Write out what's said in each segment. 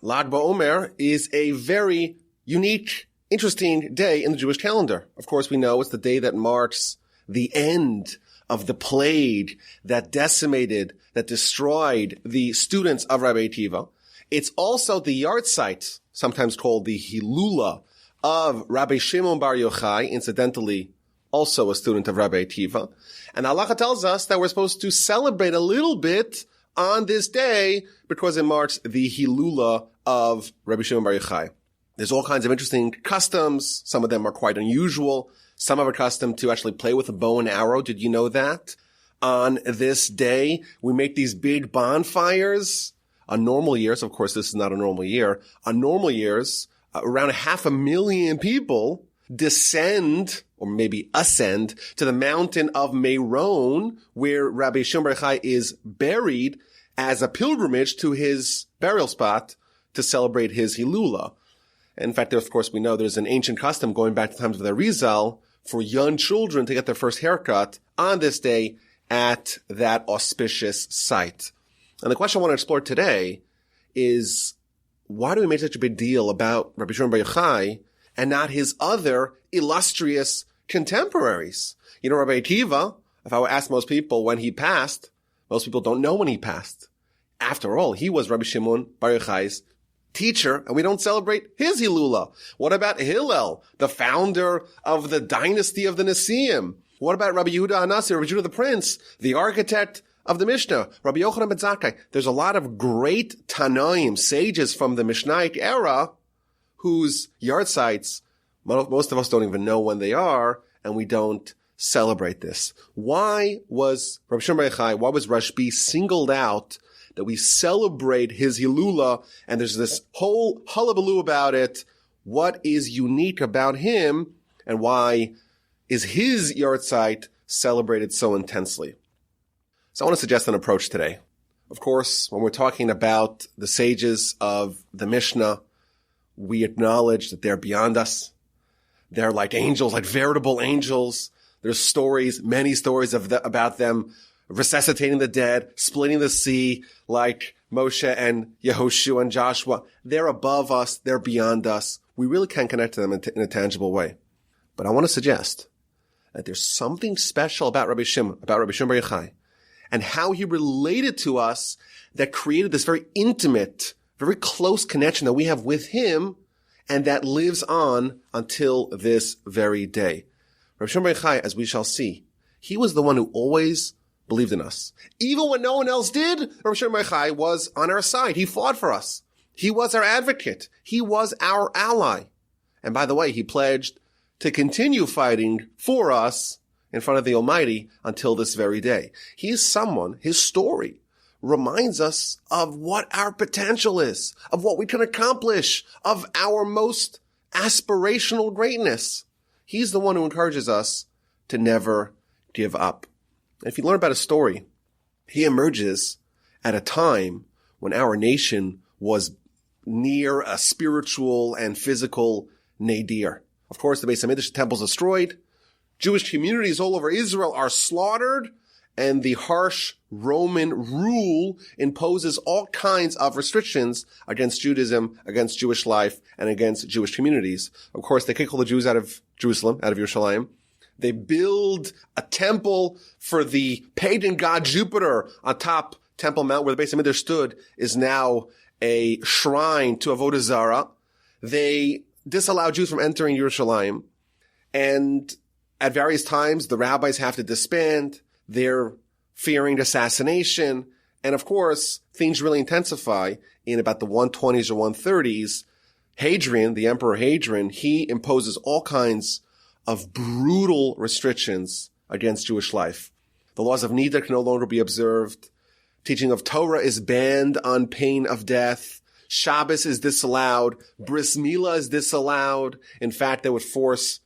Lag BaOmer is a very unique, interesting day in the Jewish calendar. Of course, we know it's the day that marks the end of the plague that decimated, that destroyed the students of Rabbi Akiva. It's also the Yahrtzeit, sometimes called the Hillula, of Rabbi Shimon bar Yochai, incidentally also a student of Rabbi Akiva. And halacha tells us that we're supposed to celebrate a little bit on this day because it marks the Hillula of Rabbi Shimon bar Yochai. There's all kinds of interesting customs. Some of them are quite unusual. Some are accustomed to actually play with a bow and arrow. Did you know that? On this day, we make these big bonfires. On normal years, of course, this is not a normal year. On normal years, around 500,000 people descend, or maybe ascend, to the mountain of Meron, where Rabbi Shimon bar Yochai is buried as a pilgrimage to his burial spot to celebrate his Hillula. In fact, of course, we know there's an ancient custom going back to the times of the Rizal for young children to get their first haircut on this day at that auspicious site. And the question I want to explore today is, why do we make such a big deal about Rabbi Shimon bar Yochai and not his other illustrious contemporaries? You know, Rabbi Akiva, if I were to ask most people when he passed, most people don't know when he passed. After all, he was Rabbi Shimon bar Yochai's teacher, and we don't celebrate his Hillula. What about Hillel, the founder of the dynasty of the Nisim? What about Rabbi Judah Rabbi Judah the Prince, the architect of the Mishnah, Rabbi Yochanan Ben Zakkai? There's a lot of great Tanaim, sages from the Mishnaic Era, whose Yahrtzeits, most of us don't even know when they are, and we don't celebrate this. Why was Rabbi Shimon bar Yochai, why was Rashbi singled out that we celebrate his Hillula, and there's this whole hullabaloo about it? What is unique about him, and why is his Yahrtzeit celebrated so intensely? So I want to suggest an approach today. Of course, when we're talking about the sages of the Mishnah, we acknowledge that they're beyond us. They're like angels, like veritable angels. There's stories, many stories about them resuscitating the dead, splitting the sea like Moshe and Yehoshua and Joshua. They're above us. They're beyond us. We really can connect to them in a tangible way. But I want to suggest that there's something special about Rabbi Shimon bar Yochai, and how he related to us that created this very intimate, very close connection that we have with him, and that lives on until this very day. Rabbi Shimon bar Yochai, as we shall see, he was the one who always believed in us. Even when no one else did, Rabbi Shimon bar Yochai was on our side. He fought for us. He was our advocate. He was our ally. And by the way, he pledged to continue fighting for us in front of the Almighty until this very day. He is someone, his story reminds us of what our potential is, of what we can accomplish, of our most aspirational greatness. He's the one who encourages us to never give up. And if you learn about his story, he emerges at a time when our nation was near a spiritual and physical nadir. Of course, the Beis HaMikdash temple is destroyed. Jewish communities all over Israel are slaughtered, and the harsh Roman rule imposes all kinds of restrictions against Judaism, against Jewish life, and against Jewish communities. Of course, they kick all the Jews out of Jerusalem, out of Yerushalayim. They build a temple for the pagan god Jupiter on top Temple Mount, where the Beis HaMikdash stood, is now a shrine to Avodah Zarah. They disallow Jews from entering Yerushalayim. And at various times, the rabbis have to disband. They're fearing assassination. And of course, things really intensify in about the 120s or 130s. Hadrian, the Emperor Hadrian, he imposes all kinds of brutal restrictions against Jewish life. The laws of Nida can no longer be observed. Teaching of Torah is banned on pain of death. Shabbos is disallowed. Bris Milah is disallowed. In fact, they would force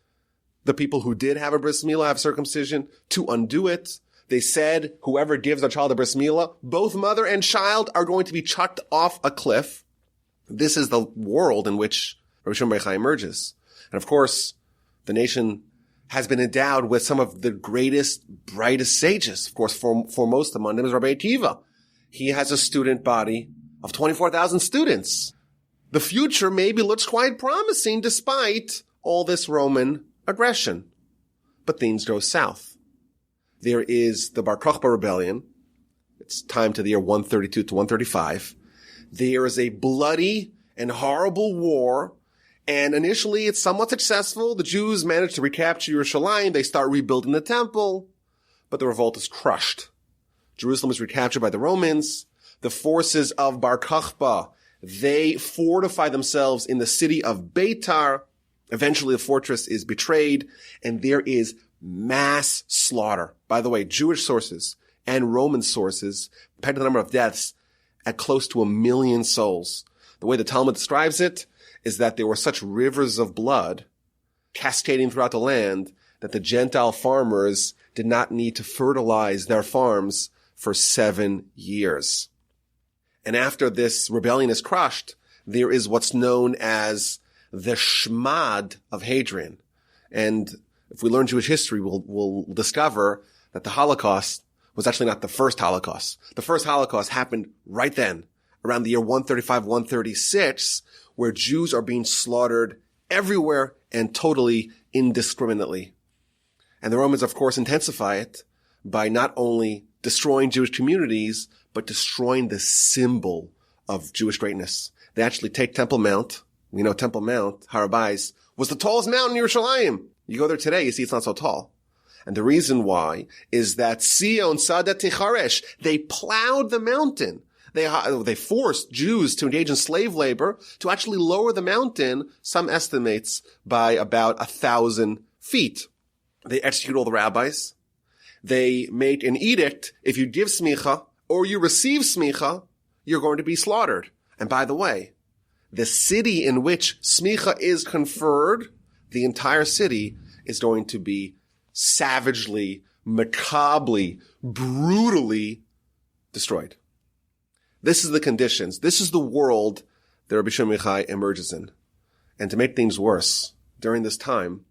the people who did have a Bris Milah, have circumcision, to undo it. They said whoever gives their child a Bris Milah, both mother and child are going to be chucked off a cliff. This is the world in which Rabbi Shimon bar Yochai emerges. And of course, the nation has been endowed with some of the greatest, brightest sages. Of course, foremost among them is Rabbi Akiva. He has a student body of 24,000 students. The future maybe looks quite promising despite all this Roman aggression. But things go south. There is the Bar Kokhba rebellion. It's time to the year 132 to 135. There is a bloody and horrible war. And initially it's somewhat successful. The Jews manage to recapture Yerushalayim. They start rebuilding the temple. But the revolt is crushed. Jerusalem is recaptured by the Romans. The forces of Bar Kokhba, they fortify themselves in the city of Beitar. Eventually the fortress is betrayed, and there is mass slaughter. By the way, Jewish sources and Roman sources peg the number of deaths at close to 1 million souls. The way the Talmud describes it is that there were such rivers of blood cascading throughout the land that the Gentile farmers did not need to fertilize their farms for 7 years. And after this rebellion is crushed, there is what's known as the Shmad of Hadrian. And if we learn Jewish history, we'll discover that the Holocaust was actually not the first Holocaust. The first Holocaust happened right then, around the year 135, 136, where Jews are being slaughtered everywhere and totally indiscriminately. And the Romans, of course, intensify it by not only destroying Jewish communities, but destroying the symbol of Jewish greatness. They actually take Temple Mount. We know Temple Mount, Har Habayis, was the tallest mountain in Yerushalayim. You go there today, you see it's not so tall. And the reason why is that Sion Sadat Ticharesh, they plowed the mountain. They forced Jews to engage in slave labor to actually lower the mountain, some estimates, by about 1,000 feet. They execute all the rabbis. They make an edict, if you give smicha or you receive smicha, you're going to be slaughtered. And by the way, the city in which smicha is conferred, the entire city is going to be savagely, macabrely, brutally destroyed. This is the conditions. This is the world that Rabbi Shimon Yochai emerges in. And to make things worse, during this time,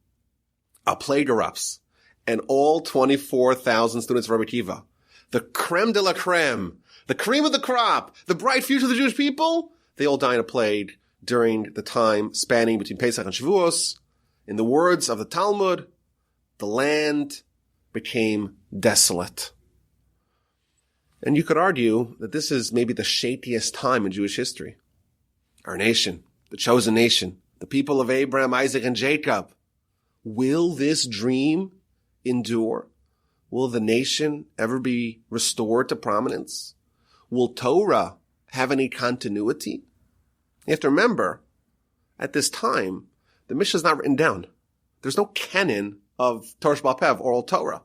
a plague erupts, and all 24,000 students of Rabbi Akiva, the creme de la creme, the cream of the crop, the bright future of the Jewish people, they all die in a plague during the time spanning between Pesach and Shavuos. In the words of the Talmud, the land became desolate. And you could argue that this is maybe the shadiest time in Jewish history. Our nation, the chosen nation, the people of Abraham, Isaac, and Jacob. Will this dream endure? Will the nation ever be restored to prominence? Will Torah have any continuity? You have to remember, at this time, the Mishnah is not written down. There's no canon of Torah Sheba'al Peh, oral Torah.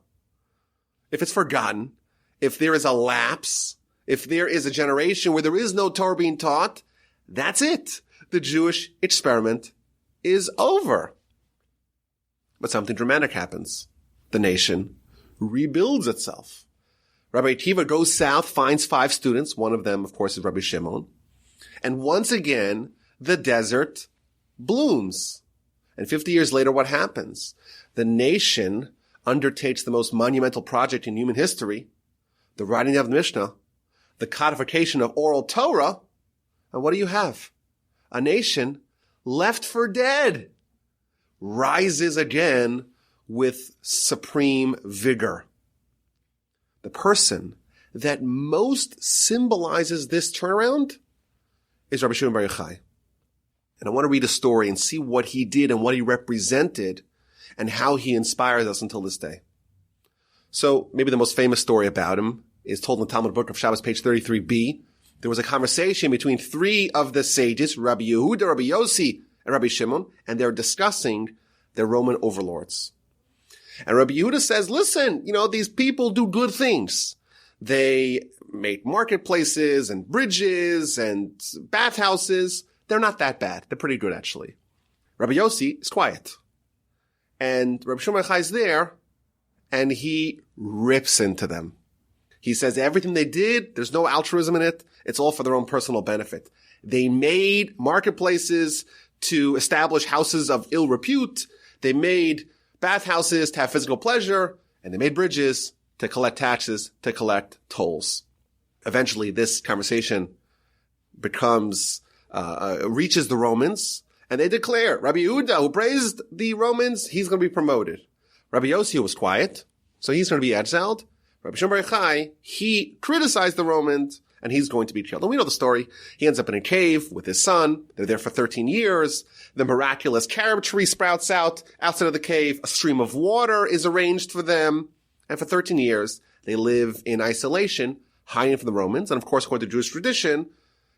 If it's forgotten, if there is a lapse, if there is a generation where there is no Torah being taught, that's it. The Jewish experiment is over. But something dramatic happens. The nation rebuilds itself. Rabbi Akiva goes south, finds 5 students. One of them, of course, is Rabbi Shimon. And once again, the desert blooms. And 50 years later, what happens? The nation undertakes the most monumental project in human history, the writing of the Mishnah, the codification of oral Torah. And what do you have? A nation left for dead rises again with supreme vigor. The person that most symbolizes this turnaround is Rabbi Shimon Bar Yochai. And I want to read a story and see what he did and what he represented and how he inspires us until this day. So maybe the most famous story about him is told in the Talmud book of Shabbos, page 33b. There was a conversation between 3 of the sages, Rabbi Yehuda, Rabbi Yossi, and Rabbi Shimon, and they're discussing their Roman overlords. And Rabbi Yehuda says, listen, these people do good things. They make marketplaces and bridges and bathhouses. They're not that bad. They're pretty good, actually. Rabbi Yossi is quiet. And Rabbi Shimon Yochai is there, and he rips into them. He says everything they did, there's no altruism in it. It's all for their own personal benefit. They made marketplaces to establish houses of ill repute. They made bathhouses to have physical pleasure, and they made bridges to collect taxes, to collect tolls. Eventually, this conversation becomes reaches the Romans, and they declare, Rabbi Judah, who praised the Romans, he's going to be promoted. Rabbi Yossi was quiet, so he's going to be exiled. Rabbi Shimon bar Yochai, he criticized the Romans, and he's going to be killed. And we know the story. He ends up in a cave with his son. They're there for 13 years. The miraculous carob tree sprouts out outside of the cave. A stream of water is arranged for them. And for 13 years, they live in isolation, hiding from the Romans. And of course, according to Jewish tradition,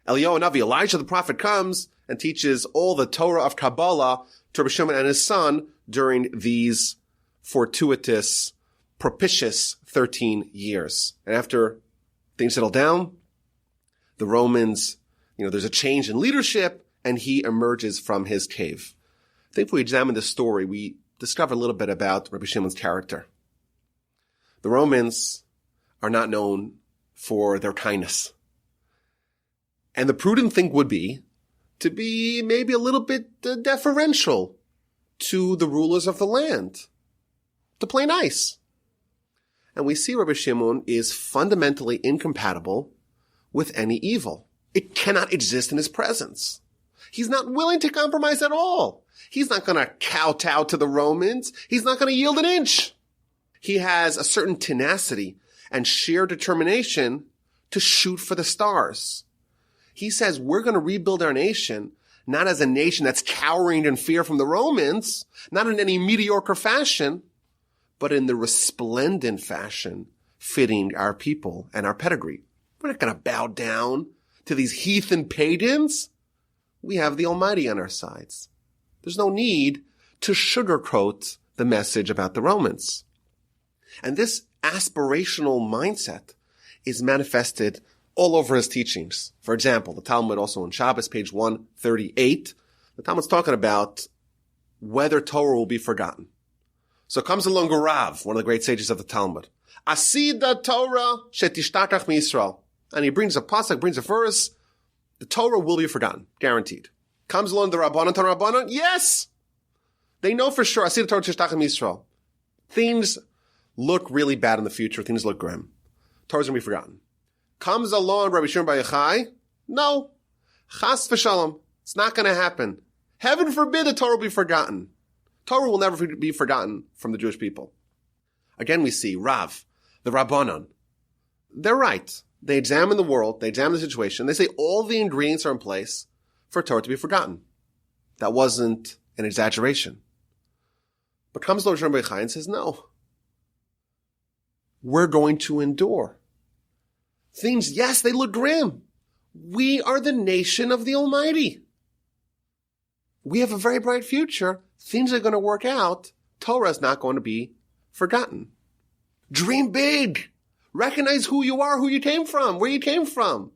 Eliyahu Navi, Elijah the prophet, comes and teaches all the Torah of Kabbalah to Rabbi Shimon and his son during these fortuitous, propitious 13 years. And after things settle down, the Romans, there's a change in leadership, and he emerges from his cave. I think if we examine this story, we discover a little bit about Rabbi Shimon's character. The Romans are not known for their kindness. And the prudent thing would be to be maybe a little bit deferential to the rulers of the land, to play nice. And we see Rabbi Shimon is fundamentally incompatible with any evil. It cannot exist in his presence. He's not willing to compromise at all. He's not going to kowtow to the Romans. He's not going to yield an inch. He has a certain tenacity and sheer determination to shoot for the stars. He says, we're going to rebuild our nation, not as a nation that's cowering in fear from the Romans, not in any mediocre fashion, but in the resplendent fashion fitting our people and our pedigree. We're not going to bow down to these heathen pagans. We have the Almighty on our sides. There's no need to sugarcoat the message about the Romans. And this aspirational mindset is manifested all over his teachings. For example, the Talmud also on Shabbos, page 138, the Talmud's talking about whether Torah will be forgotten. So comes along Rav, one of the great sages of the Talmud. Asida Torah shetishtachach miYisrael. And he brings a pasuk, brings a verse. The Torah will be forgotten, guaranteed. Comes along the Rabbanan, yes! They know for sure, Asida Torah shetishtachach miYisrael. Things look really bad in the future. Things look grim. Torah's going to be forgotten. Comes along Rabbi Shimon bar Yochai. No. Chas v'shalom. It's not going to happen. Heaven forbid the Torah will be forgotten. Torah will never be forgotten from the Jewish people. Again, we see Rav, the Rabbanan. They're right. They examine the world. They examine the situation. They say all the ingredients are in place for Torah to be forgotten. That wasn't an exaggeration. But comes Rabbi Shimon bar Yochai and says, no. We're going to endure. Things, yes, they look grim. We are the nation of the Almighty. We have a very bright future. Things are going to work out. Torah is not going to be forgotten. Dream big. Recognize who you are, who you came from, where you came from.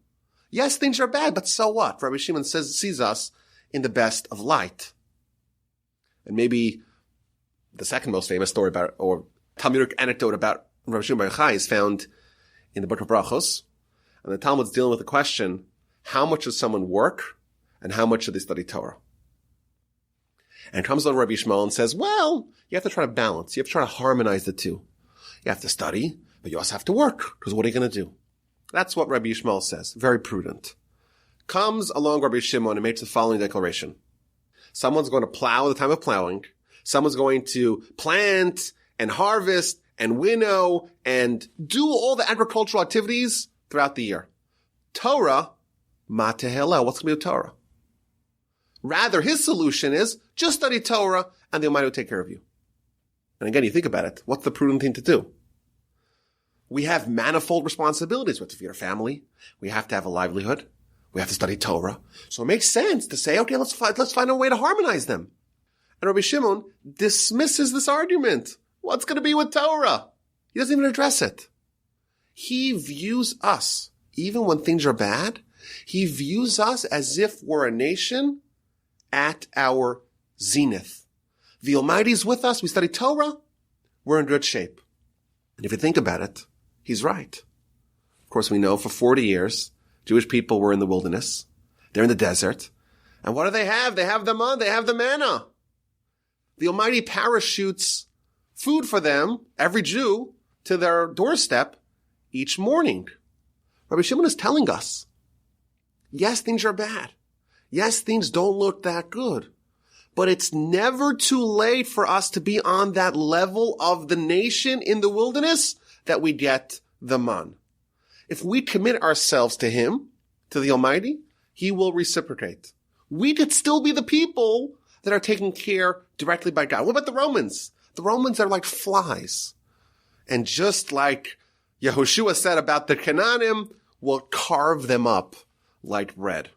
Yes, things are bad, but so what? Rabbi Shimon sees us in the best of light. And maybe the second most famous story about, or Talmudic anecdote about Rabbi Shimon bar Yochai is found in the book of Brachos. And the Talmud's dealing with the question, how much does someone work and how much should they study Torah? And comes along Rabbi Shimon and says, well, you have to try to balance. You have to try to harmonize the two. You have to study, but you also have to work, because what are you going to do? That's what Rabbi Shimon says. Very prudent. Comes along Rabbi Shimon and makes the following declaration. Someone's going to plow at the time of plowing. Someone's going to plant and harvest and winnow and do all the agricultural activities throughout the year. Torah, ma tehela. What's going to be with Torah? Rather, his solution is just study Torah and the Almighty will take care of you. And again, you think about it. What's the prudent thing to do? We have manifold responsibilities. We have to feed our family. We have to have a livelihood. We have to study Torah. So it makes sense to say, okay, let's find a way to harmonize them. And Rabbi Shimon dismisses this argument. What's going to be with Torah? He doesn't even address it. He views us, even when things are bad, he views us as if we're a nation at our zenith. The Almighty is with us. We study Torah. We're in good shape. And if you think about it, he's right. Of course, we know for 40 years, Jewish people were in the wilderness. They're in the desert. And what do they have? They have the mud. They have the manna. The Almighty parachutes food for them, every Jew, to their doorstep each morning. Rabbi Shimon is telling us, yes, things are bad. Yes, things don't look that good, but it's never too late for us to be on that level of the nation in the wilderness that we get the man. If we commit ourselves to him, to the Almighty, he will reciprocate. We could still be the people that are taken care directly by God. What about the Romans? The Romans are like flies. And just like Yehoshua said about the Canaanim, we'll carve them up like bread.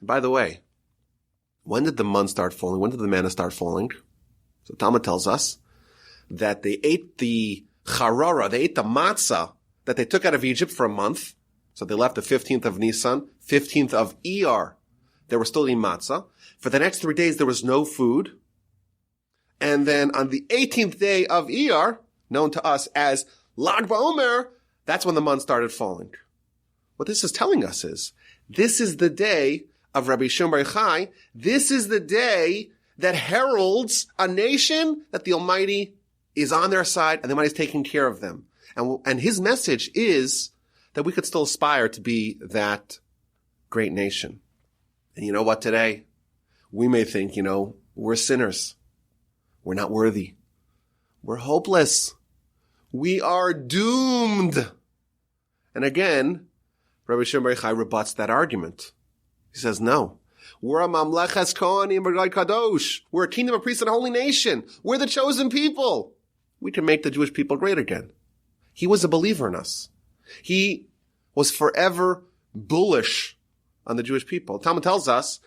And by the way, when did the man start falling? When did the manna start falling? So Talmud tells us that they ate the charara, they ate the matzah that they took out of Egypt for a month. So they left the 15th of Nisan, 15th of Iyar. They were still eating matzah. For the next 3 days, there was no food. And then on the 18th day of Iyar, known to us as Lag BaOmer, that's when the man started falling. What this is telling us is, this is the day of Rabbi Shimon bar Yochai. This is the day that heralds a nation that the Almighty is on their side and the Almighty is taking care of them. And his message is that we could still aspire to be that great nation. And you know what, today? We may think, we're sinners. We're not worthy. We're hopeless. We are doomed. And again, Rabbi Shimon bar Yochai rebuts that argument. He says, no. We're a mamleches kohanim b'gad kadosh. We're a kingdom of priests and a holy nation. We're the chosen people. We can make the Jewish people great again. He was a believer in us. He was forever bullish on the Jewish people. Talmud tells us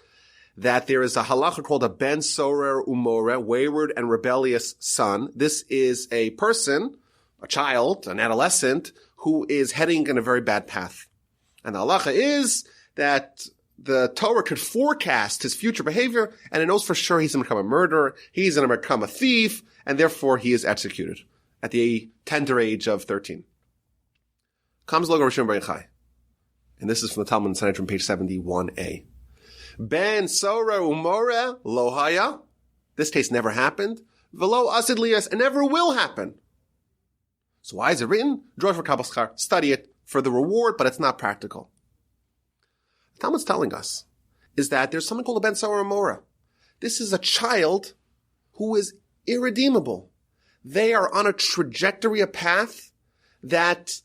that there is a halacha called a ben sorer umore, wayward and rebellious son. This is a person, a child, an adolescent, who is heading in a very bad path. And the halacha is that the Torah could forecast his future behavior, and it knows for sure he's going to become a murderer, he's going to become a thief, and therefore he is executed at the tender age of 13. Comes Rabbi Shimon bar Yochai. And this is from the Talmud in Sanhedrin, page 71a. Ben Sora Umore Lohaya. This case never happened. Velo Asid Lias, and never will happen. So why is it written? Draw for Kabbalah Schar. Study it for the reward, but it's not practical. The Talmud's telling us is that there's something called a Ben Sora Umore. This is a child who is irredeemable. They are on a trajectory, a path that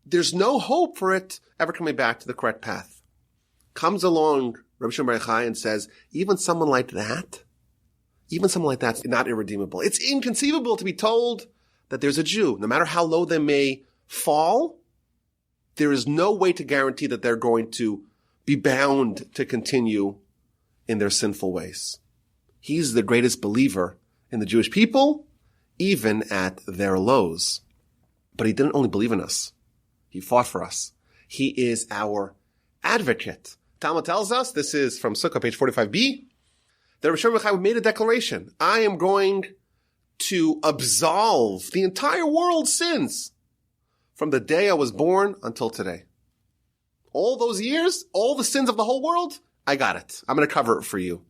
there's no hope for it ever coming back to the correct path. Comes along Rabbi Shimon bar Yochai and says, even someone like that's not irredeemable. It's inconceivable to be told that there's a Jew, no matter how low they may fall, there is no way to guarantee that they're going to be bound to continue in their sinful ways. He's the greatest believer in the Jewish people, even at their lows. But he didn't only believe in us. He fought for us. He is our advocate. Talmud tells us, this is from Sukkah, page 45b, that Rabbi Shimon bar Yochai made a declaration. I am going to absolve the entire world's sins from the day I was born until today. All those years, all the sins of the whole world, I got it. I'm going to cover it for you.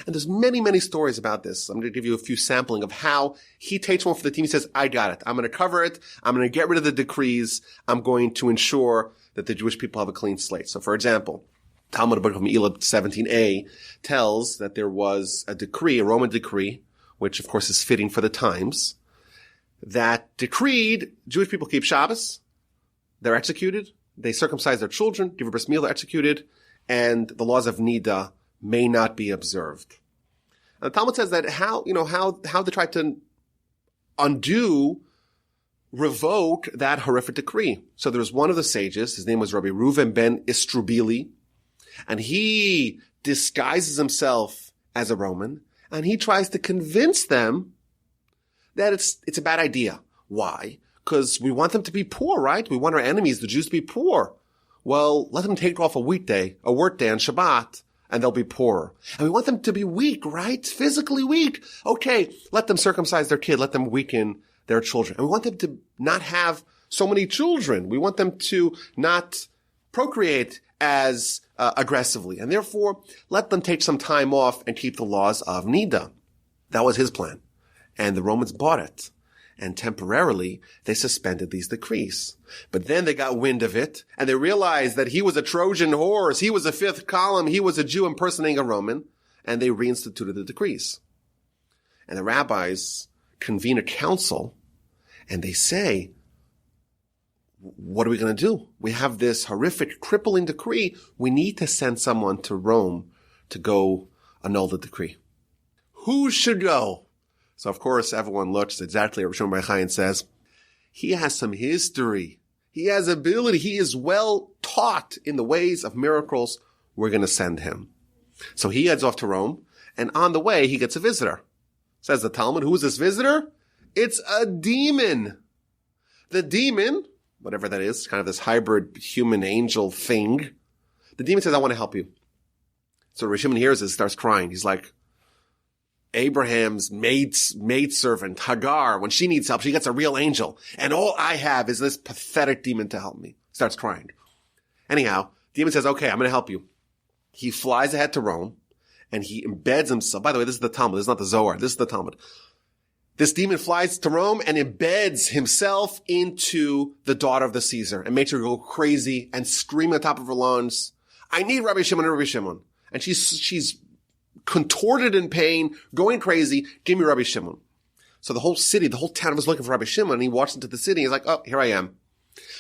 And there's many, many stories about this. I'm going to give you a few sampling of how he takes one for the team. He says, I got it. I'm going to cover it. I'm going to get rid of the decrees. I'm going to ensure that the Jewish people have a clean slate. So, for example, Talmud Book of Me'ilah 17a tells that there was a decree, a Roman decree, which of course is fitting for the times, that decreed Jewish people keep Shabbos, they're executed, they circumcise their children, give a bris milah, they're executed, and the laws of Nida may not be observed. And the Talmud says that how they tried to revoke that horrific decree. So there was one of the sages, his name was Rabbi Reuven ben Istrubili, and he disguises himself as a Roman, and he tries to convince them that it's a bad idea. Why? Because we want them to be poor, right? We want our enemies, the Jews, to be poor. Well, let them take off a work day on Shabbat, and they'll be poorer. And we want them to be weak, right? Physically weak. Okay, let them circumcise their kid. Let them weaken their children. And we want them to not have so many children. We want them to not procreate as aggressively. And therefore, let them take some time off and keep the laws of Nida. That was his plan. And the Romans bought it. And temporarily, they suspended these decrees. But then they got wind of it, and they realized that he was a Trojan horse, he was a fifth column, he was a Jew impersonating a Roman, and they reinstituted the decrees. And the rabbis convene a council, and they say, what are we going to do? We have this horrific, crippling decree. We need to send someone to Rome to go annul the decree. Who should go? So, of course, everyone looks exactly at Rabbi Shimon Bar Yochai and says, he has some history. He has ability. He is well taught in the ways of miracles. We're going to send him. So he heads off to Rome, and on the way, he gets a visitor. Says the Talmud, who is this visitor? It's a demon. The demon, whatever that is, kind of this hybrid human-angel thing, the demon says, I want to help you. So Rabbi Shimon hears this, starts crying. He's like, Abraham's maidservant, Hagar, when she needs help, she gets a real angel. And all I have is this pathetic demon to help me. Starts crying. Anyhow, demon says, okay, I'm going to help you. He flies ahead to Rome, and he embeds himself. By the way, this is the Talmud. This is not the Zohar. This is the Talmud. This demon flies to Rome and embeds himself into the daughter of the Caesar and makes her go crazy and scream at the top of her lungs, I need Rabbi Shimon and Rabbi Shimon. And she's contorted in pain, going crazy, give me Rabbi Shimon. So the whole city, the whole town was looking for Rabbi Shimon, and he walks into the city, and he's like, oh, here I am.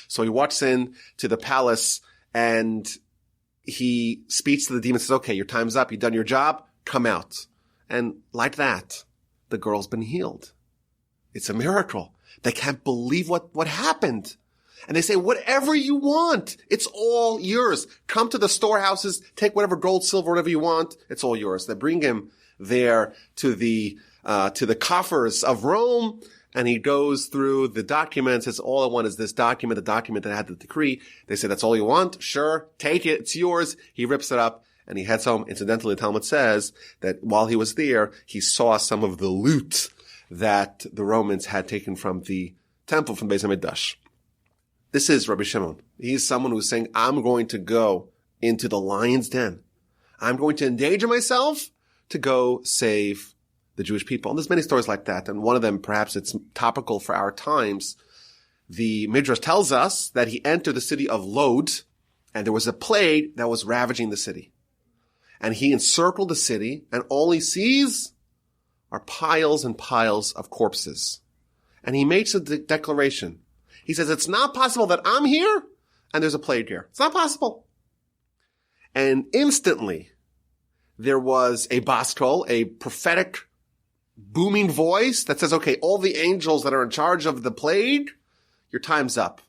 So he walks in to the palace, and he speaks to the demon, says, okay, your time's up, you've done your job, come out. And like that, the girl's been healed. It's a miracle. They can't believe what happened. And they say, whatever you want, it's all yours. Come to the storehouses, take whatever gold, silver, whatever you want, it's all yours. They bring him there to the coffers of Rome, and he goes through the documents. Says, all I want is this document, the document that had the decree. They say, that's all you want? Sure, take it, it's yours. He rips it up, and he heads home. Incidentally, the Talmud says that while he was there, he saw some of the loot that the Romans had taken from the temple, from Beis HaMikdash. This is Rabbi Shimon. He's someone who's saying, I'm going to go into the lion's den. I'm going to endanger myself to go save the Jewish people. And there's many stories like that. And one of them, perhaps it's topical for our times. The Midrash tells us that he entered the city of Lod, and there was a plague that was ravaging the city. And he encircled the city, and all he sees are piles and piles of corpses. And he makes a declaration. He says, it's not possible that I'm here and there's a plague here. It's not possible. And instantly, there was a baskol, a prophetic booming voice that says, okay, all the angels that are in charge of the plague, your time's up.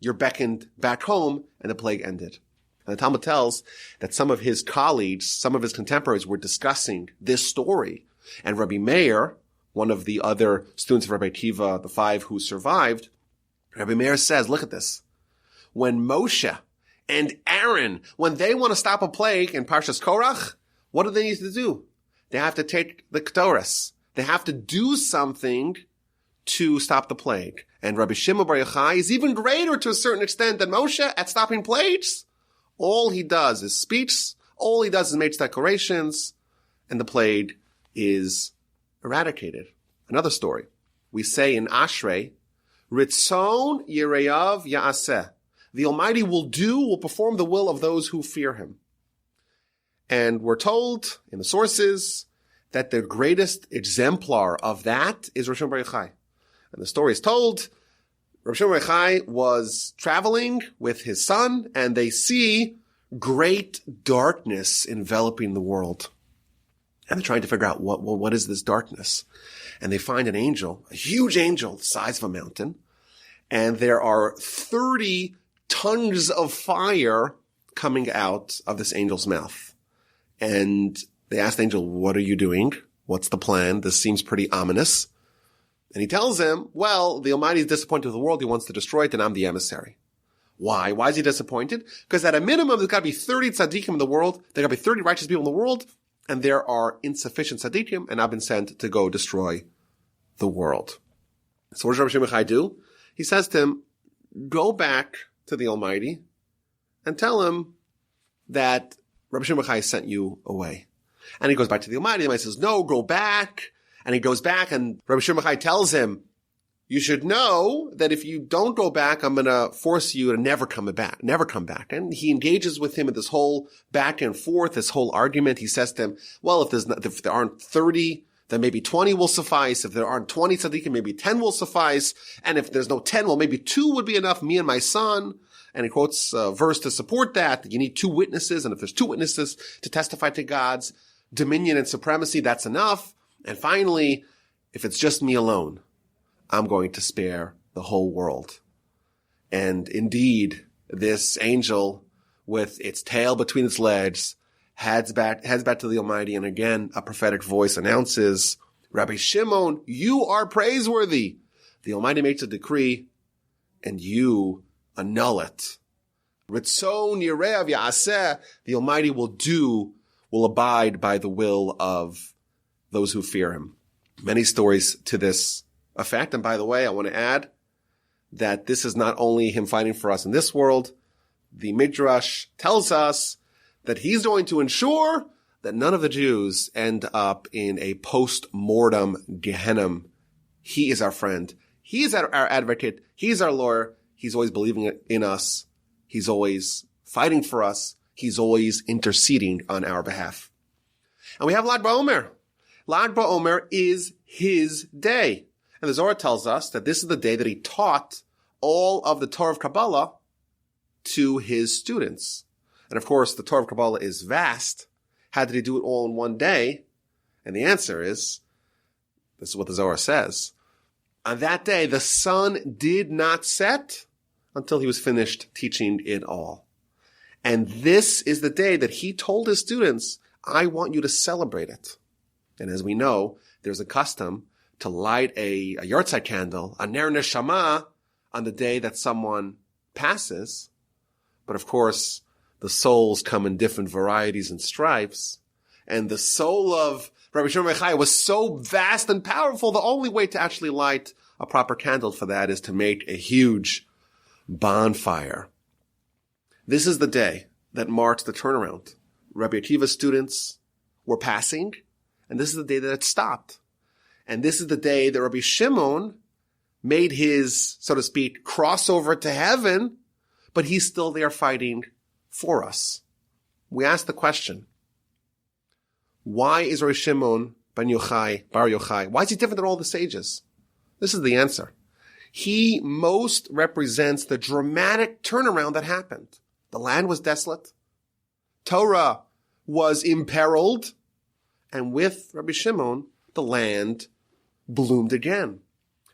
You're beckoned back home, and the plague ended. And the Talmud tells that some of his colleagues, some of his contemporaries were discussing this story. And Rabbi Meir, one of the other students of Rabbi Akiva, the five who survived, Rabbi Meir says, look at this. When Moshe and Aaron, when they want to stop a plague in Parshas Korach, what do they need to do? They have to take the Ketores. They have to do something to stop the plague. And Rabbi Shimon Bar Yochai is even greater to a certain extent than Moshe at stopping plagues. All he does is speaks. All he does is makes declarations, and the plague is eradicated. Another story. We say in Ashrei, Ritzon Yereyav Ya'aseh. The Almighty will perform the will of those who fear Him. And we're told in the sources that the greatest exemplar of that is Rabbi Shimon Bar Yochai. And the story is told, Rabbi Shimon Bar Yochai was traveling with his son, and they see great darkness enveloping the world. And they're trying to figure out what is this darkness. And they find an angel, a huge angel the size of a mountain. And there are 30 tongues of fire coming out of this angel's mouth. And they ask the angel, what are you doing? What's the plan? This seems pretty ominous. And he tells them, well, the Almighty is disappointed with the world. He wants to destroy it, and I'm the emissary. Why? Why is he disappointed? Because at a minimum, there's got to be 30 tzaddikim in the world. There got to be 30 righteous people in the world. And there are insufficient tzaddikim, and I've been sent to go destroy the world. So what does Rabbi Shimon Bar Yochai do? He says to him, go back to the Almighty and tell him that Rabbi Shimon Bar Yochai sent you away. And he goes back to the Almighty. The Almighty says, no, go back. And he goes back, and Rabbi Shimon Bar Yochai tells him, you should know that if you don't go back, I'm going to force you to never come back. And he engages with him in this whole back and forth, this whole argument. He says to him, well, if there aren't 30, then maybe 20 will suffice. If there aren't 20 tzaddikim, maybe 10 will suffice. And if there's no 10, well, maybe 2 would be enough, me and my son. And he quotes a verse to support that you need 2 witnesses. And if there's 2 witnesses to testify to God's dominion and supremacy, that's enough. And finally, if it's just me alone, I'm going to spare the whole world. And indeed, this angel, with its tail between its legs, heads back to the Almighty, and again, a prophetic voice announces, Rabbi Shimon, you are praiseworthy. The Almighty makes a decree, and you annul it. Ritzon yirev ya'aseh, the Almighty will abide by the will of those who fear him. Many stories to this effect. And by the way, I want to add that this is not only him fighting for us in this world. The Midrash tells us that he's going to ensure that none of the Jews end up in a post-mortem Gehenna. He is our friend. He is our advocate. He's our lawyer. He's always believing in us. He's always fighting for us. He's always interceding on our behalf. And we have Lag BaOmer. Lag BaOmer is his day. And the Zohar tells us that this is the day that he taught all of the Torah of Kabbalah to his students. And of course, the Torah of Kabbalah is vast. How did he do it all in one day? And the answer is, this is what the Zohar says. On that day, the sun did not set until he was finished teaching it all. And this is the day that he told his students, I want you to celebrate it. And as we know, there's a custom to light a Yahrtzeit candle, a ner neshama, on the day that someone passes. But of course, the souls come in different varieties and stripes. And the soul of Rabbi Shimon ben Zakkai was so vast and powerful, the only way to actually light a proper candle for that is to make a huge bonfire. This is the day that marks the turnaround. Rabbi Akiva's students were passing, and this is the day that it stopped. And this is the day that Rabbi Shimon made his, so to speak, crossover to heaven, but he's still there fighting for us. We ask the question, why is Rabbi Shimon bar Yochai, why is he different than all the sages? This is the answer. He most represents the dramatic turnaround that happened. The land was desolate. Torah was imperiled. And with Rabbi Shimon, the land bloomed again.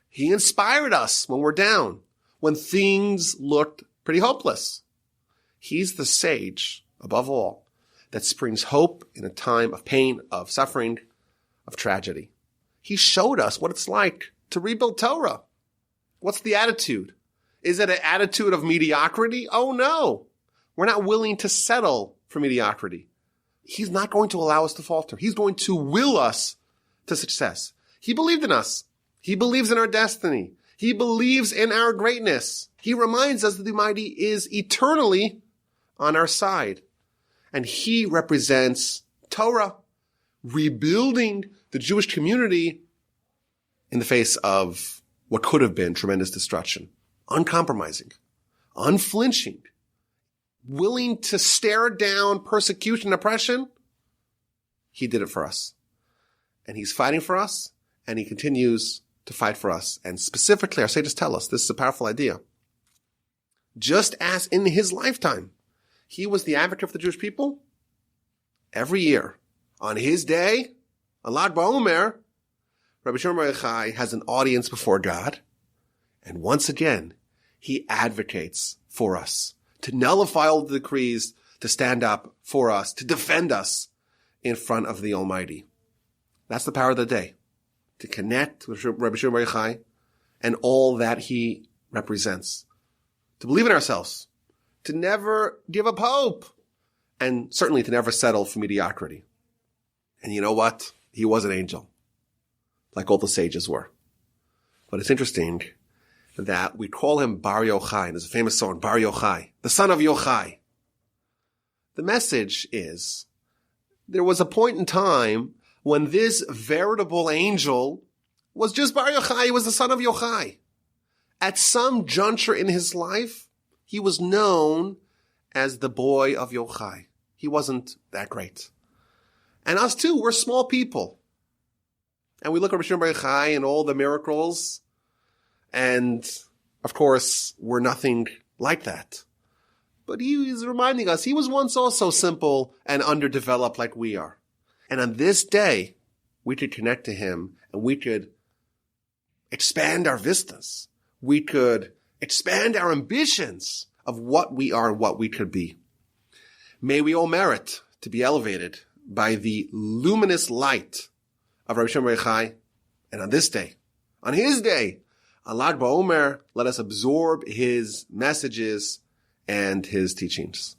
He inspired us when we're down, when things looked pretty hopeless. He's the sage, above all, that springs hope in a time of pain, of suffering, of tragedy. He showed us what it's like to rebuild Torah. What's the attitude? Is it an attitude of mediocrity? Oh no. We're not willing to settle for mediocrity. He's not going to allow us to falter. He's going to will us to success. He believed in us. He believes in our destiny. He believes in our greatness. He reminds us that the Almighty is eternally on our side. And he represents Torah, rebuilding the Jewish community in the face of what could have been tremendous destruction. Uncompromising, unflinching, willing to stare down persecution and oppression. He did it for us. And he's fighting for us, and he continues to fight for us. And specifically, our sages tell us, this is a powerful idea. Just as in his lifetime, he was the advocate of the Jewish people, every year, on his day, on Lag BaOmer, Rabbi Shimon ben Zakkai has an audience before God, and once again, he advocates for us to nullify all the decrees, to stand up for us, to defend us in front of the Almighty. That's the power of the day, to connect with Rabbi Shimon ben Zakkai and all that he represents, to believe in ourselves, to never give up hope, and certainly to never settle for mediocrity. And you know what? He was an angel, like all the sages were. But it's interesting that we call him Bar Yochai. There's a famous song, Bar Yochai, the son of Yochai. The message is, there was a point in time when this veritable angel was just Bar Yochai, he was the son of Yochai. at some juncture in his life, he was known as the boy of Yochai. He wasn't that great. And us too, we're small people. And we look at Rabbi Shimon Bar Yochai and all the miracles, and of course, we're nothing like that. But he is reminding us, he was once also simple and underdeveloped like we are. And on this day, we could connect to him and we could expand our vistas. We could expand our ambitions of what we are and what we could be. May we all merit to be elevated by the luminous light of Rabbi Shimon Bar Yochai. And on this day, on his day, on Lag BaOmer, let us absorb his messages and his teachings.